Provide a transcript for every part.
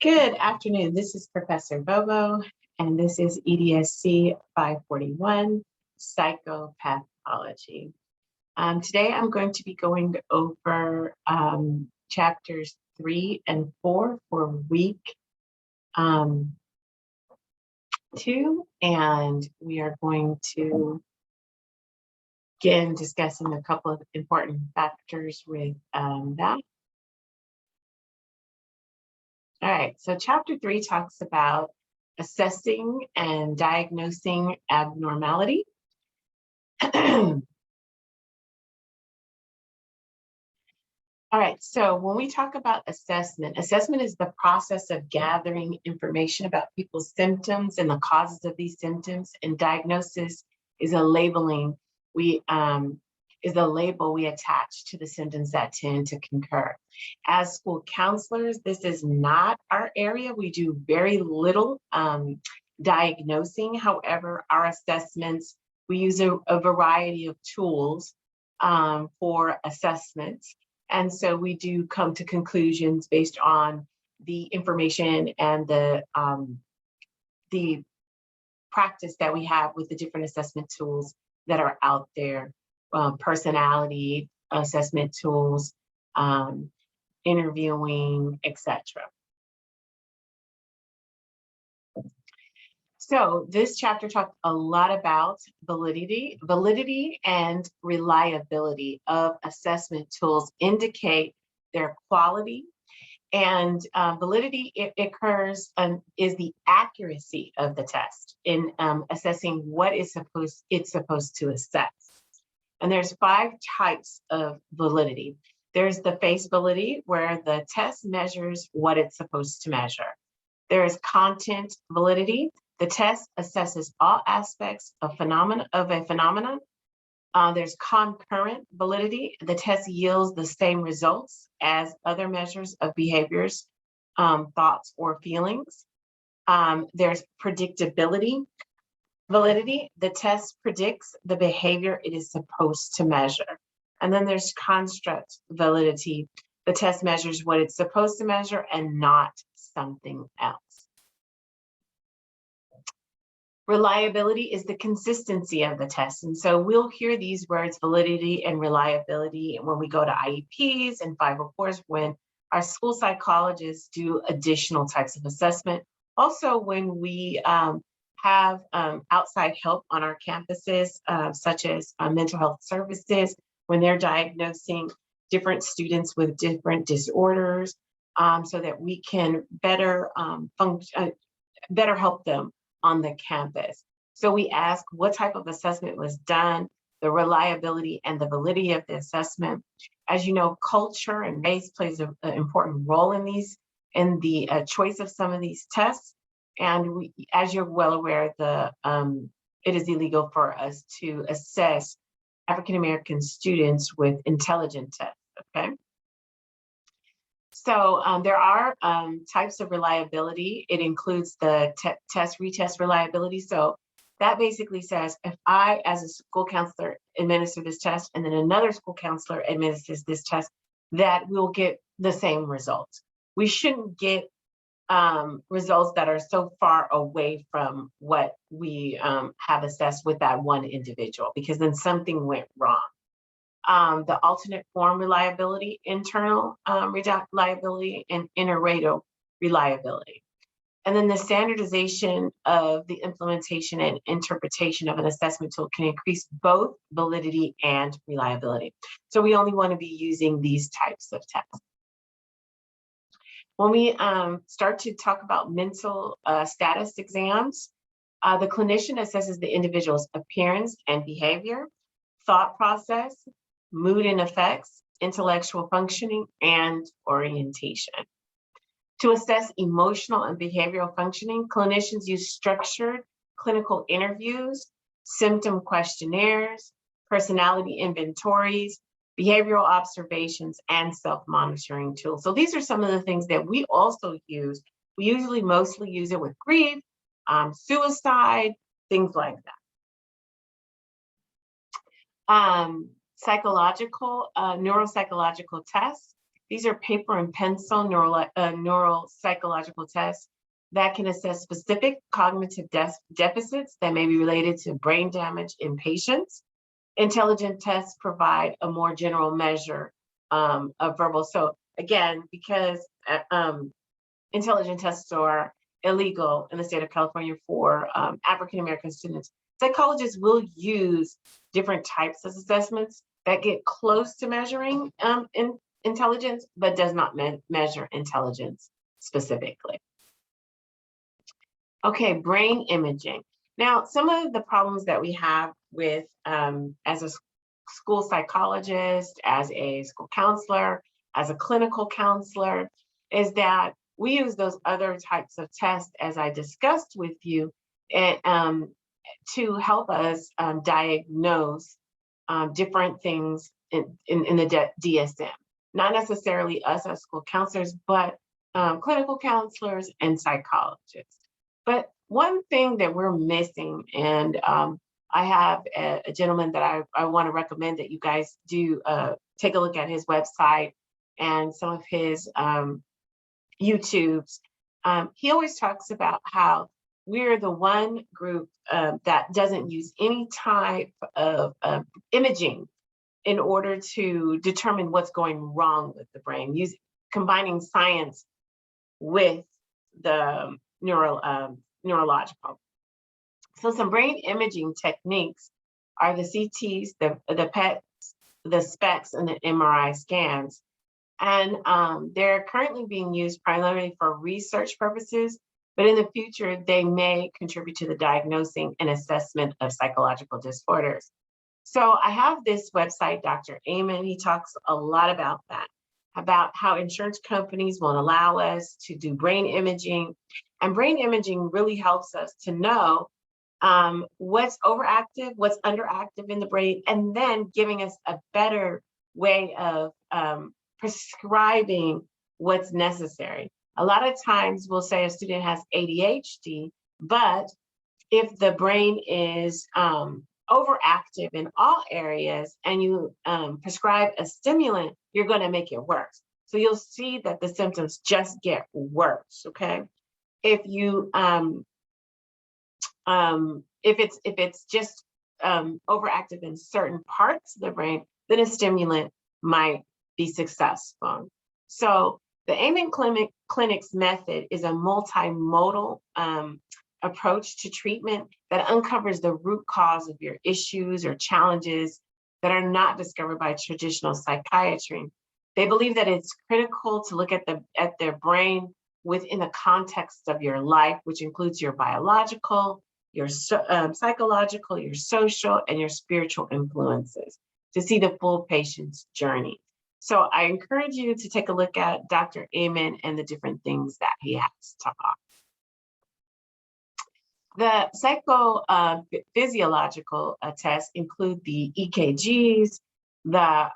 Good afternoon. This is Professor Bobo, and this is EDSC 541, Psychopathology. Today I'm going to be going over chapters 3 and 4 for week 2, and we are going to begin discussing a couple of important factors with that. All right, so chapter 3 talks about assessing and diagnosing abnormality. All right, so when we talk about assessment is the process of gathering information about people's symptoms and the causes of these symptoms, and diagnosis is a labeling is a label we attach to the symptoms that tend to concur. As school counselors, this is not our area. We do very little diagnosing. However, our assessments, we use a variety of tools for assessments. And so we do come to conclusions based on the information and the practice that we have with the different assessment tools that are out there. Personality assessment tools, interviewing, etc. So this chapter talked a lot about validity and reliability of assessment tools indicate their quality, and validity occurs is the accuracy of the test in assessing what it's supposed to assess. And there's 5 types of validity. There's the face validity, where the test measures what it's supposed to measure. There is content validity. The test assesses all aspects of a phenomenon. There's concurrent validity. The test yields the same results as other measures of behaviors, thoughts, or feelings. There's predictability validity. The test predicts the behavior it is supposed to measure. And then there's construct validity. The test measures what it's supposed to measure and not something else. Reliability is the consistency of the test. And so we'll hear these words, validity and reliability, when we go to IEPs and 504s, when our school psychologists do additional types of assessment. Also, when we have outside help on our campuses, such as mental health services, when they're diagnosing different students with different disorders, so that we can better help them on the campus. So we ask what type of assessment was done, the reliability and the validity of the assessment. As you know, culture and race plays an important role in the choice of some of these tests. And as you're well aware, it is illegal for us to assess African-American students with intelligence tests, okay? So there are types of reliability. It includes the test-retest reliability. So that basically says, if I, as a school counselor, administer this test, and then another school counselor administers this test, that we'll get the same results. We shouldn't get results that are so far away from what we have assessed with that one individual, because then something went wrong. The alternate form reliability, internal reliability, and inter-rater reliability. And then the standardization of the implementation and interpretation of an assessment tool can increase both validity and reliability. So we only want to be using these types of tests. When we start to talk about mental status exams, the clinician assesses the individual's appearance and behavior, thought process, mood and effects, intellectual functioning, and orientation. To assess emotional and behavioral functioning, clinicians use structured clinical interviews, symptom questionnaires, personality inventories, behavioral observations, and self-monitoring tools. So these are some of the things that we also use. We usually mostly use it with grief, suicide, things like that. Neuropsychological tests. These are paper and pencil neural psychological tests that can assess specific cognitive deficits that may be related to brain damage in patients. Intelligent tests provide a more general measure of verbal. So again, because intelligent tests are illegal in the state of California for African-American students, psychologists will use different types of assessments that get close to measuring intelligence, but does not measure intelligence specifically. Okay, brain imaging. Now, some of the problems that we have with, as a school psychologist, as a school counselor, as a clinical counselor, is that we use those other types of tests, as I discussed with you, and to help us diagnose different things in the DSM. Not necessarily us as school counselors, but clinical counselors and psychologists. But one thing that we're missing, and I have a gentleman that I want to recommend that you guys do take a look at his website and some of his YouTubes. He always talks about how we're the one group that doesn't use any type of imaging in order to determine what's going wrong with the brain, combining science with the neurological. So some brain imaging techniques are the CTs, the PETs, the SPECTs, and the MRI scans. And they're currently being used primarily for research purposes, but in the future, they may contribute to the diagnosing and assessment of psychological disorders. So I have this website, Dr. Amen, he talks a lot about that, about how insurance companies won't allow us to do brain imaging. And brain imaging really helps us to know what's overactive, what's underactive in the brain, and then giving us a better way of prescribing what's necessary. A lot of times we'll say a student has ADHD, but if the brain is overactive in all areas and you prescribe a stimulant, you're going to make it worse. So you'll see that the symptoms just get worse. Okay, if you if it's just overactive in certain parts of the brain, then a stimulant might be successful. So the Amen Clinic's method is a multimodal approach to treatment that uncovers the root cause of your issues or challenges that are not discovered by traditional psychiatry. They believe that it's critical to look at their brain within the context of your life, which includes your biological, your psychological, your social, and your spiritual influences to see the full patient's journey. So I encourage you to take a look at Dr. Amen and the different things that he has to offer. The psychophysiological tests include the EKGs, the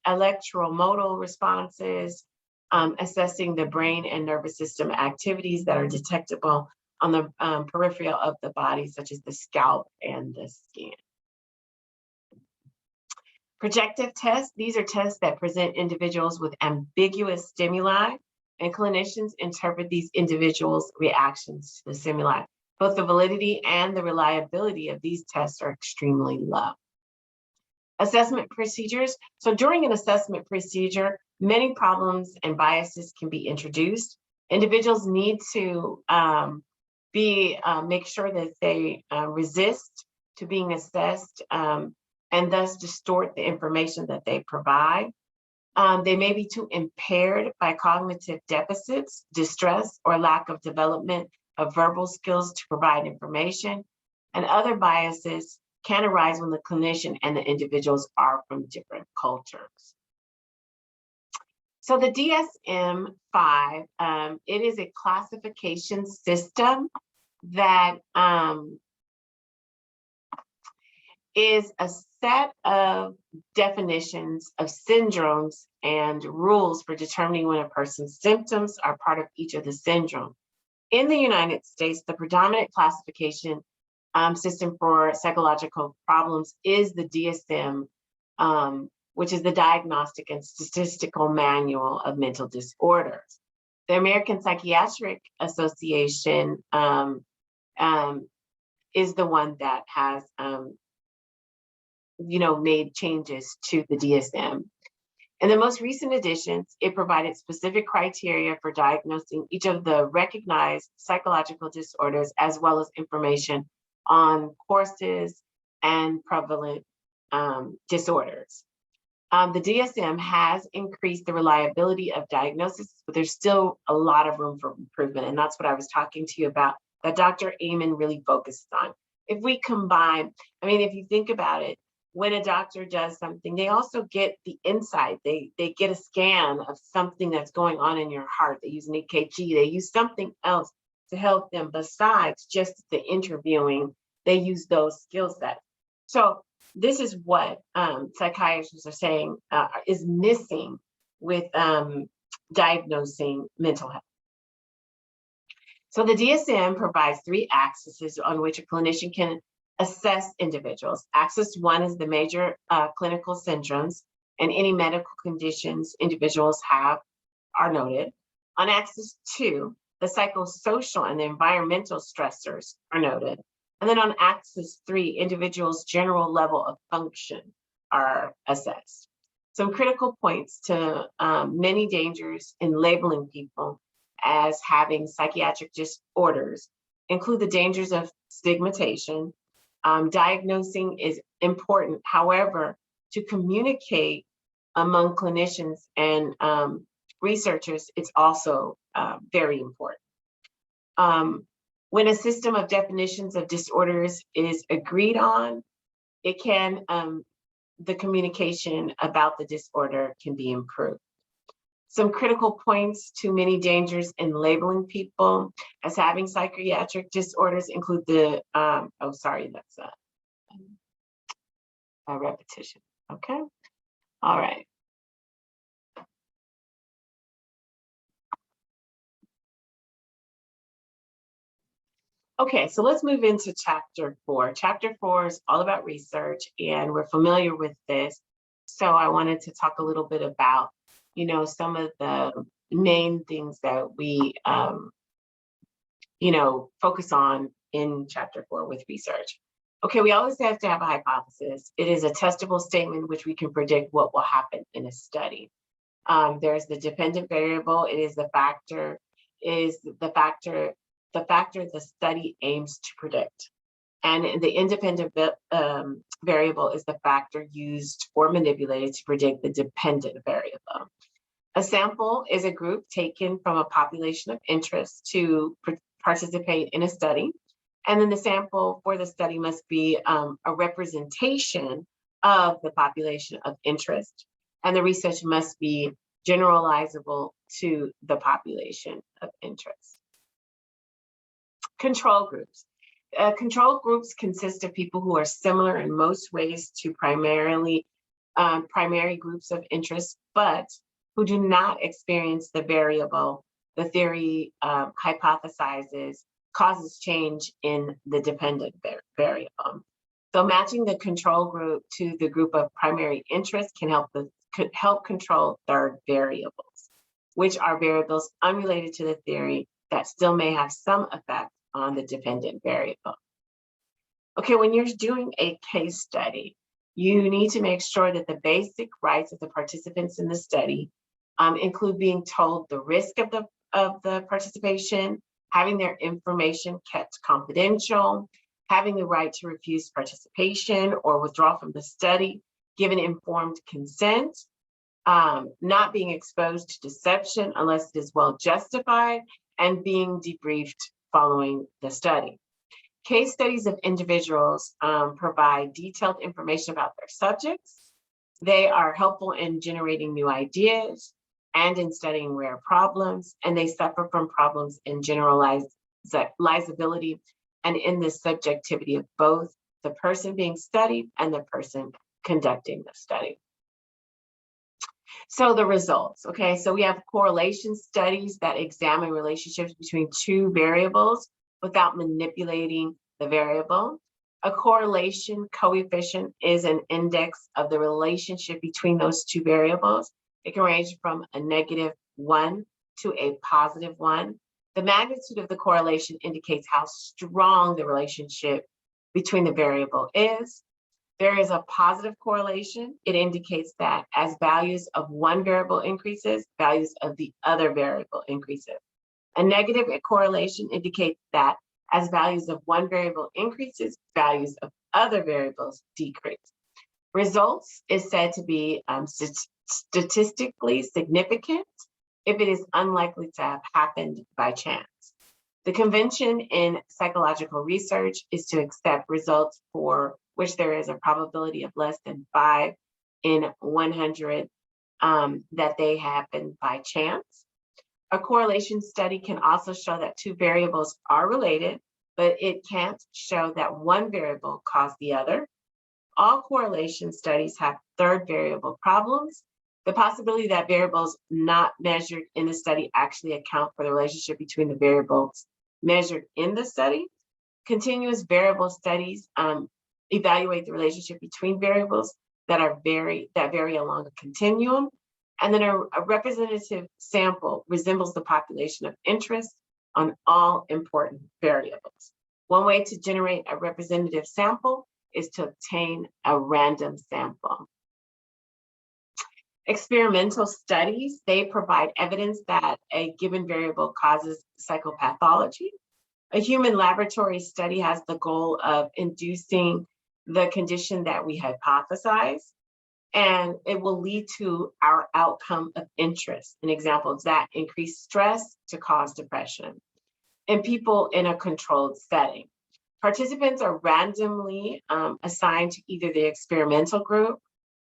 electromotor responses, assessing the brain and nervous system activities that are detectable on the peripheral of the body, such as the scalp and the skin. Projective tests, these are tests that present individuals with ambiguous stimuli, and clinicians interpret these individuals' reactions to the stimuli. Both the validity and the reliability of these tests are extremely low. Assessment procedures. So during an assessment procedure, many problems and biases can be introduced. Individuals need to make sure that they resist to being assessed and thus distort the information that they provide. They may be too impaired by cognitive deficits, distress, or lack of development of verbal skills to provide information. And other biases can arise when the clinician and the individuals are from different cultures. So the DSM-5, it is a classification system that is a set of definitions of syndromes and rules for determining when a person's symptoms are part of each of the syndromes. In the United States, the predominant classification system for psychological problems is the DSM, which is the Diagnostic and Statistical Manual of Mental Disorders. The American Psychiatric Association is the one that has, made changes to the DSM. In the most recent editions, it provided specific criteria for diagnosing each of the recognized psychological disorders, as well as information on courses and prevalent disorders. The DSM has increased the reliability of diagnosis, but there's still a lot of room for improvement. And that's what I was talking to you about, that Dr. Amen really focuses on. If we combine, if you think about it, when a doctor does something, they also get the insight. They get a scan of something that's going on in your heart. They use an EKG. They use something else to help them besides just the interviewing. They use those skill sets. So this is what psychiatrists are saying is missing with diagnosing mental health. So the DSM provides 3 axes on which a clinician can assess individuals. Axis 1 is the major clinical syndromes and any medical conditions individuals have are noted. On axis 2, the psychosocial and the environmental stressors are noted. And then on axis 3, individuals' general level of function are assessed. Some critical points to many dangers in labeling people as having psychiatric disorders include the dangers of stigmatization. Diagnosing is important. However, to communicate among clinicians and researchers, it's also very important. When a system of definitions of disorders is agreed on, it can, the communication about the disorder can be improved. Some critical points to many dangers in labeling people as having psychiatric disorders include the, that's a repetition, okay? All right. Okay, so let's move into chapter 4. Chapter 4 is all about research, and we're familiar with this. So I wanted to talk a little bit about, some of the main things that we, focus on in chapter 4 with research. Okay, we always have to have a hypothesis. It is a testable statement which we can predict what will happen in a study. There's the dependent variable. It is the factor the study aims to predict. And the independent variable is the factor used or manipulated to predict the dependent variable. A sample is a group taken from a population of interest to participate in a study. And then the sample for the study must be a representation of the population of interest. And the research must be generalizable to the population of interest. Control groups. Control groups consist of people who are similar in most ways to primary groups of interest, but who do not experience the variable the theory hypothesizes causes change in the dependent variable. So matching the control group to the group of primary interest can help control third variables, which are variables unrelated to the theory that still may have some effect on the dependent variable. Okay, when you're doing a case study, you need to make sure that the basic rights of the participants in the study include being told the risk of the participation, having their information kept confidential, having the right to refuse participation or withdraw from the study, given informed consent, not being exposed to deception unless it is well justified, and being debriefed following the study. Case studies of individuals provide detailed information about their subjects. They are helpful in generating new ideas and in studying rare problems, and they suffer from problems in generalizability and in the subjectivity of both the person being studied and the person conducting the study. So the results, okay, so we have correlation studies that examine relationships between two variables without manipulating the variable. A correlation coefficient is an index of the relationship between those two variables. It can range from a -1 to a +1. The magnitude of the correlation indicates how strong the relationship between the variable is. There is a positive correlation. It indicates that as values of one variable increases, values of the other variable increases. A negative correlation indicates that as values of one variable increases, values of other variables decrease. Results is said to be statistically significant if it is unlikely to have happened by chance. The convention in psychological research is to accept results for which there is a probability of less than 5 in 100 that they happen by chance. A correlation study can also show that two variables are related, but it can't show that one variable caused the other. All correlation studies have third variable problems. The possibility that variables not measured in the study actually account for the relationship between the variables measured in the study. Continuous variable studies evaluate the relationship between variables that vary along a continuum. And then a representative sample resembles the population of interest on all important variables. One way to generate a representative sample is to obtain a random sample. Experimental studies, they provide evidence that a given variable causes psychopathology. A human laboratory study has the goal of inducing the condition that we hypothesize, and it will lead to our outcome of interest. An example is that increased stress to cause depression in people in a controlled setting. Participants are randomly assigned to either the experimental group,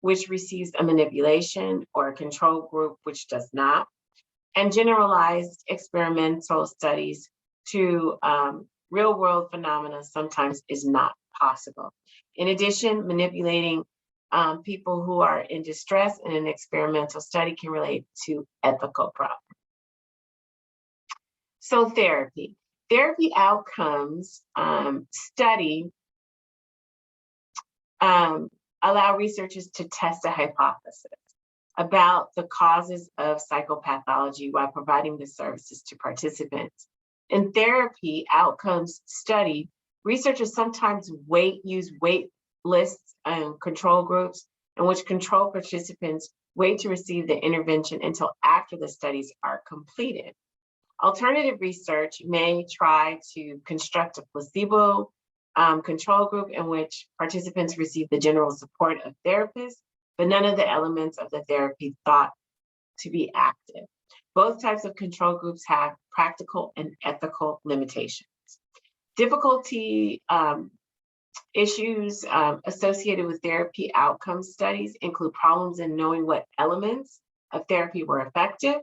which receives a manipulation, or a control group, which does not. And generalized experimental studies to real-world phenomena sometimes is not possible. In addition, manipulating people who are in distress in an experimental study can relate to ethical problems. So therapy outcomes study allow researchers to test a hypothesis about the causes of psychopathology while providing the services to participants. In therapy outcomes study, researchers sometimes use wait lists and control groups in which control participants wait to receive the intervention until after the studies are completed. Alternative research may try to construct a placebo control group in which participants receive the general support of therapists, but none of the elements of the therapy thought to be active. Both types of control groups have practical and ethical limitations. Difficulty issues associated with therapy outcome studies include problems in knowing what elements of therapy were effective,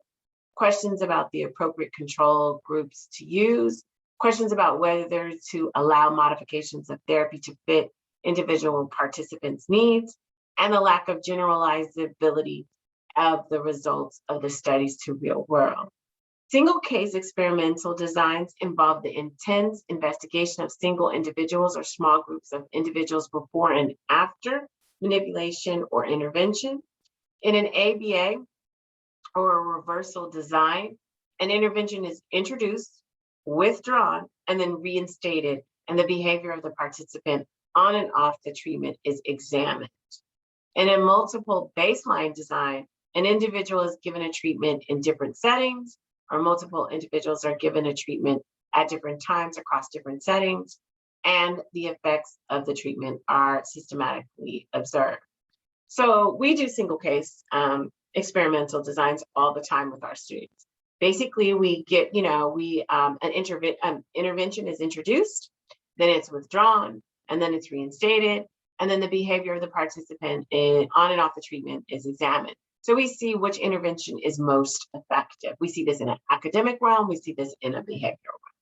questions about the appropriate control groups to use, questions about whether to allow modifications of therapy to fit individual participants' needs, and the lack of generalizability of the results of the studies to real world. Single case experimental designs involve the intense investigation of single individuals or small groups of individuals before and after manipulation or intervention. In an ABA or a reversal design, an intervention is introduced, withdrawn, and then reinstated, and the behavior of the participant on and off the treatment is examined. In a multiple baseline design, an individual is given a treatment in different settings, or multiple individuals are given a treatment at different times across different settings, and the effects of the treatment are systematically observed. So we do single case experimental designs all the time with our students. Basically, we get, an intervention is introduced, then it's withdrawn, and then it's reinstated, and then the behavior of the participant on and off the treatment is examined. So we see which intervention is most effective. We see this in an academic realm, we see this in a behavioral realm.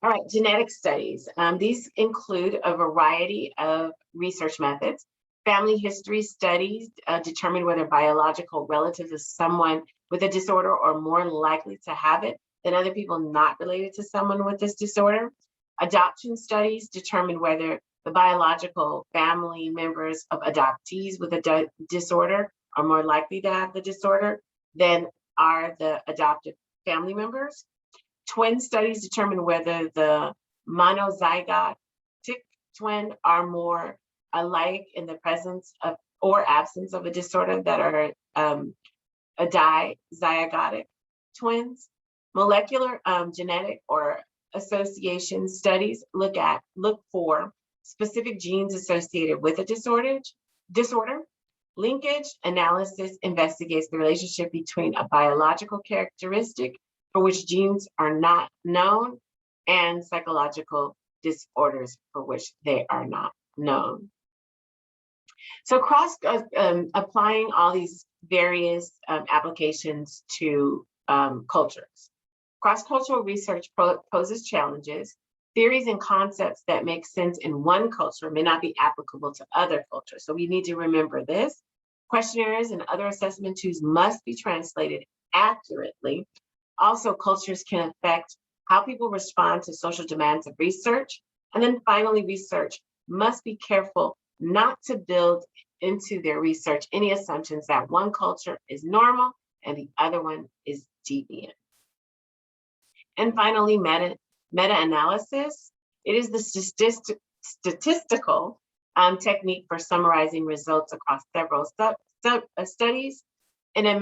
All right, genetic studies. These include a variety of research methods. Family history studies determine whether biological relatives of someone with a disorder are more likely to have it than other people not related to someone with this disorder. Adoption studies determine whether the biological family members of adoptees with a disorder are more likely to have the disorder than are the adopted family members. Twin studies determine whether the monozygotic twin are more alike in the presence of or absence of a disorder that are a dizygotic twins. Molecular genetic or association studies look for specific genes associated with a disorder. Linkage analysis investigates the relationship between a biological characteristic for which genes are not known and psychological disorders for which they are not known. So applying all these various applications to cultures. Cross-cultural research poses challenges. Theories and concepts that make sense in one culture may not be applicable to other cultures. So we need to remember this. Questionnaires and other assessment tools must be translated accurately. Also, cultures can affect how people respond to social demands of research. And then finally, research must be careful not to build into their research any assumptions that one culture is normal and the other one is deviant. And finally, meta-analysis. It is the statistical technique for summarizing results across several studies. In a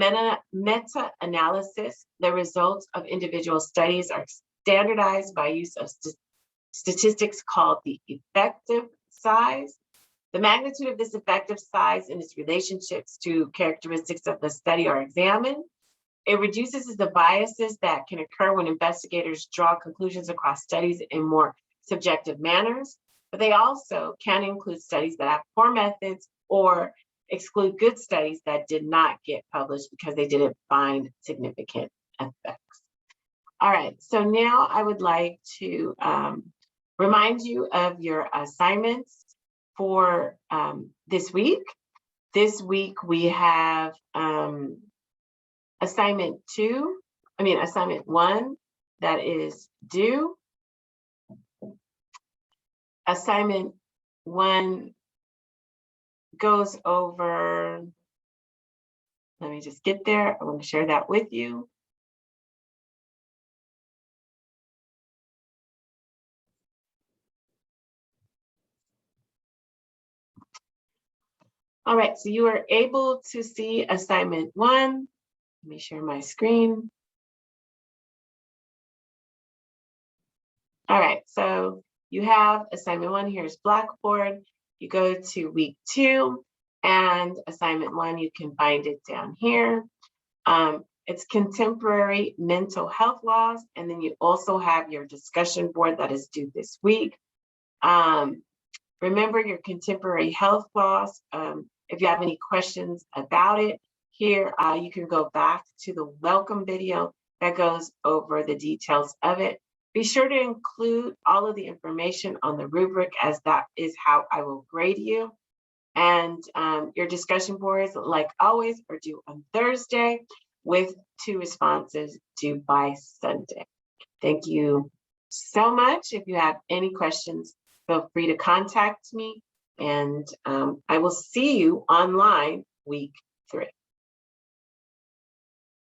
meta-analysis, the results of individual studies are standardized by use of statistics called the effective size. The magnitude of this effective size and its relationships to characteristics of the study are examined. It reduces the biases that can occur when investigators draw conclusions across studies in more subjective manners, but they also can include studies that have poor methods or exclude good studies that did not get published because they didn't find significant effects. All right, so now I would like to remind you of your assignments for this week. This week we have assignment 1 that is due. Assignment 1 goes over, let me just get there. I want to share that with you. All right, so you are able to see assignment 1. Let me share my screen. All right, so you have assignment 1, here's Blackboard. You go to week 2 and assignment 1, you can find it down here. It's contemporary mental health laws. And then you also have your discussion board that is due this week. Remember your contemporary health laws. If you have any questions about it, here you can go back to the welcome video that goes over the details of it. Be sure to include all of the information on the rubric, as that is how I will grade you. And your discussion boards, like always, are due on Thursday with 2 responses due by Sunday. Thank you so much. If you have any questions, feel free to contact me, and I will see you online week 3.